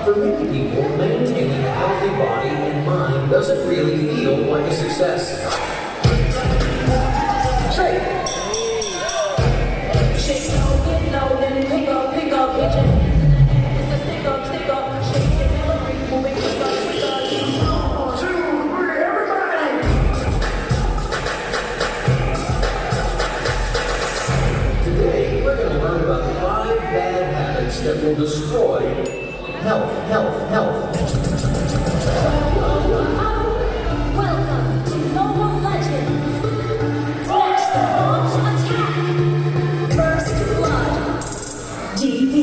For many people, maintaining a healthy body and mind doesn't really feel like a success. Shake. Shake low, get low, then pick up, bitches. It's a stick up, shake it, celebrate, moving quick up. 1, 2, 3, everybody! Today, we're going to learn about 5 bad habits that will destroy health. Welcome to Mobile Legends. Watch the launch attack. First blood. DB.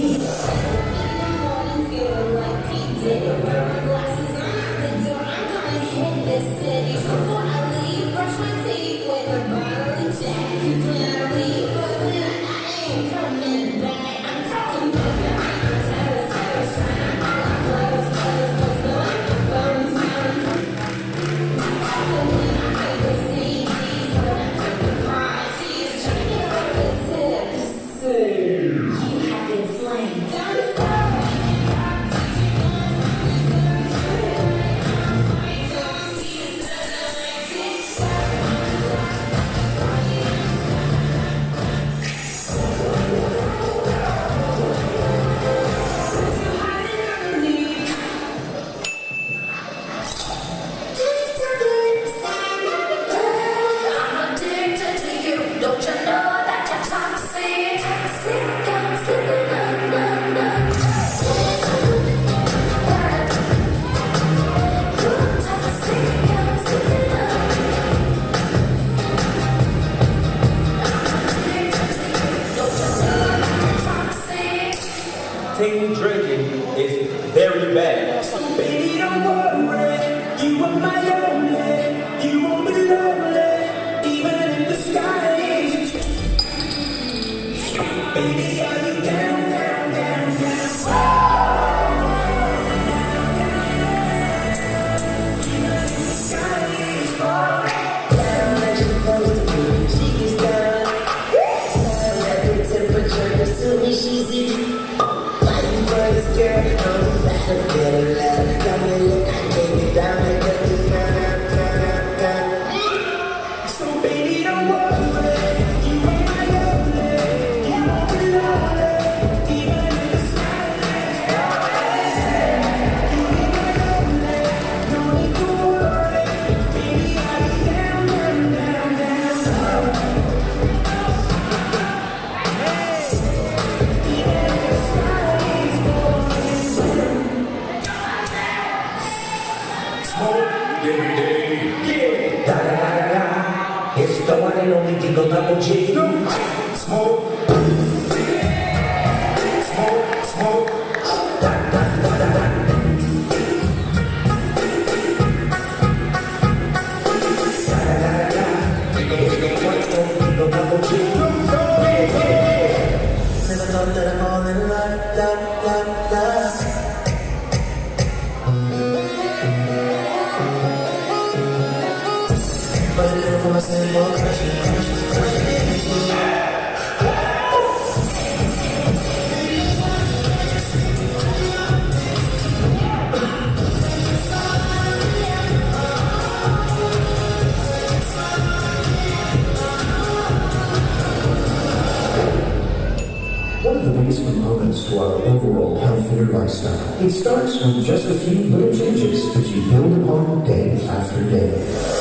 Taking drinking is very bad. So baby, don't worry, you are my only. You won't be lonely, even in the skies. Baby, are you down? She's in. Fighting for this girl, I'm back to get her love. Got me look, I take it down, I got it down. So baby, don't worry, you are my only. You won't be lonely, even in the skies. You are my only, no need to worry. Baby, are you down? Every day, yeah. Da da da da da. It's the one and only Dingle Double G. Smoke. Da da da da da. Dingle Double G. Never thought that I'm all in love. But I live for my simple crush. One of the biggest components to our overall healthier lifestyle. It starts with just a few little changes that you build upon day after day.